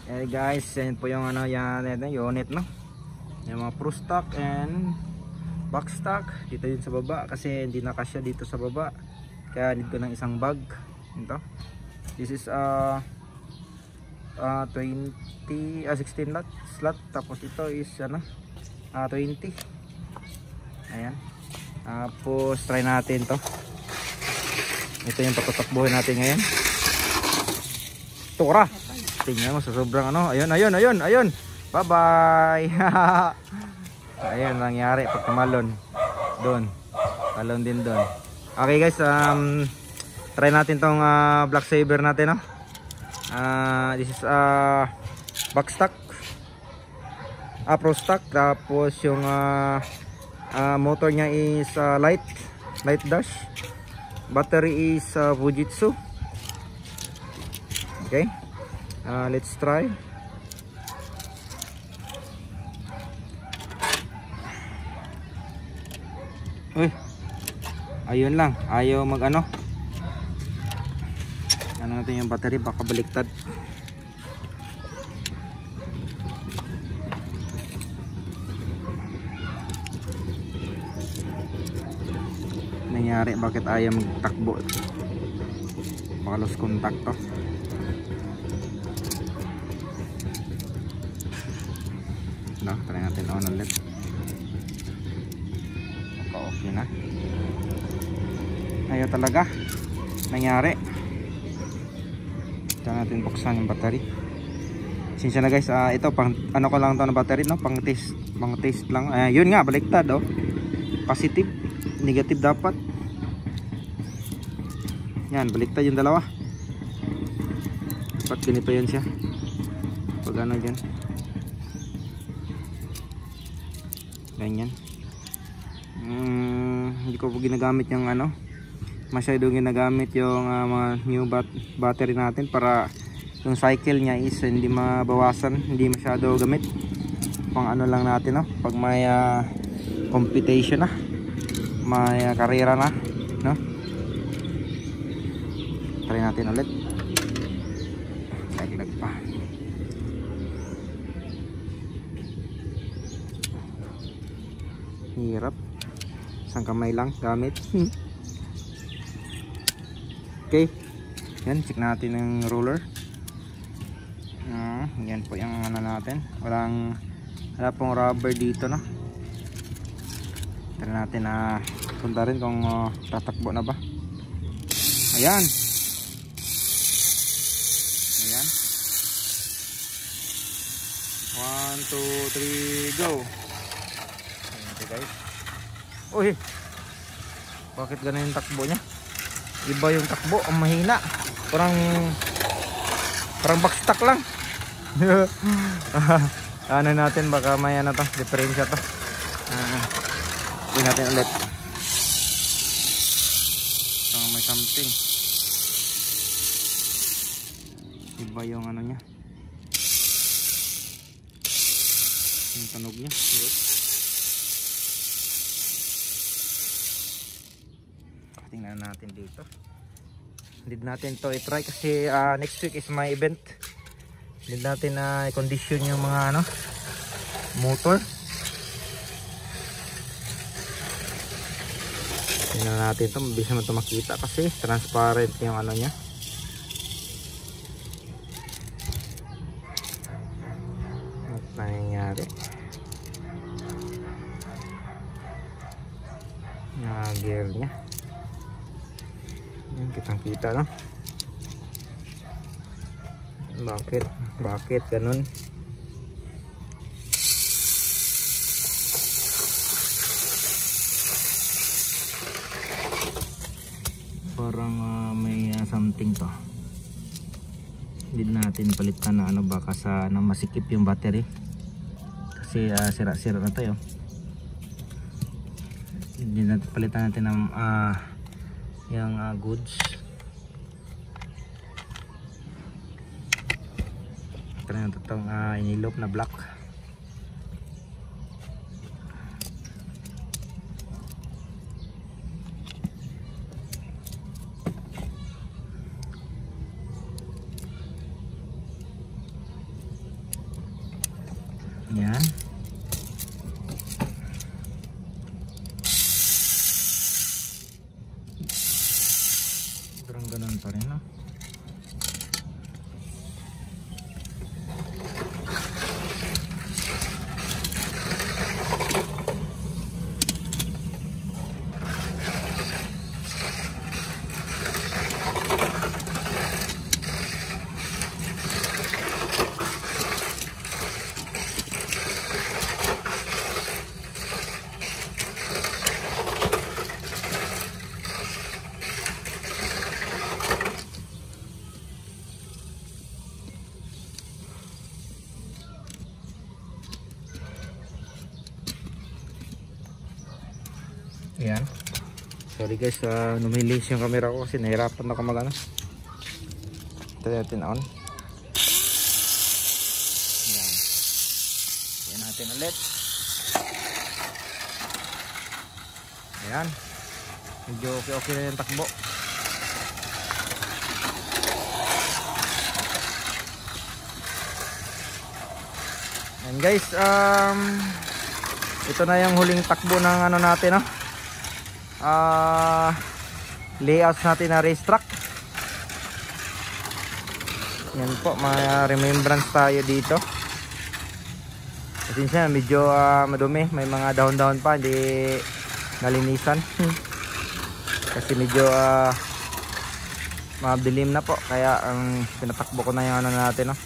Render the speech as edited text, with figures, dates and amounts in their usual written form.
Eh guys, yan po yung ano yan, unit no. Yung mga pro stock and back stock dito yun sa baba kasi hindi nakasya dito sa baba. Kaya need ko ng isang bag. Ito. This is 16 slot tapos ito is ano 20. Ayan. Tapos try natin to. Ito yung patutakbuhin natin ngayon. Tura. Tingnan mo sa sobrang ano. Ayun. Bye bye. Ayun nangyari pag tumalon. Doon. Talon din doon. Okay guys, try natin tong Black Saber natin no. This is back stock. Pro stock, tapos yung motor niya is light dash. Battery is Fujitsu. Okay, let's try. Uy, ayun lang, ayaw mag ano. Ano natin yung battery, baka baliktad. Nangyari, bakit ayaw magtakbo? Baka lost contact to. No, try natin on ulit. Okay na. Ayaw talaga. Nangyari. Ito natin buksan yung battery. Sinsya na guys, ito pang ano ko lang to na battery no, pang taste lang. Yun nga, baliktad oh. Positive, negative dapat. Yan, baliktad yung dalawa. Dapat ganito yan siya. Pag ano dyan. Ganyan. Hindi ko po ginagamit yung ano. Masyado ginagamit yung mga new battery natin para yung cycle niya is hindi mabawasan, hindi masyado gamit. Pang ano lang natin no, pag may competition na, may karera na, no. Try natin ulit. Laglag pa. Hirap. Isang kamay lang gamit. Okay. Yan, check natin ng roller. Yan po yung ano natin. Wala pong rubber dito no. Try natin punta rin kung tatakbo na ba. Ayan. Ayan. 1, 2, 3, go. Ayan guys. Uy. Bakit ganun yung takbo niya? Iba yung takbo, ang mahina. Parang backstock lang. Ano natin, baka may ano to, diferensya to. Tingnan natin ulit. May something. Iba yung ano niya. Yung tunog niya. Tingnan natin dito. Need natin to i-try kasi next week is my event. Need natin i-condition yung mga ano motor. Tingnan natin to, mabilis naman to makita kasi transparent yung ano niya. At nangyayari. Yung gear niya. Yan, kitang kita no. Bakit ganun? Parang may something to. Hindi natin palitan na ano, baka sa masikip yung battery. Kasi sira-sira na tayo. Hindi natin palitan natin ng yung goods. Ito na itong inilop na black. Yan. Parang ganun pa rin, no? Ayan. Sorry guys, numilis yung camera ko kasi nahirapan ako mag ano. Try natin on. Ayan. Ayan natin ulit. Ayan. Medyo okay na yung takbo. Ayan guys, ito na yung huling takbo ng ano natin, no? Layouts natin na racetrack. Yan po, may remembrance tayo dito. Kasi siya medyo madumi, may mga dahon-dahon pa, hindi nalinisan. Kasi medyo madilim na po, kaya ang pinatakbo ko na yung ano natin, no?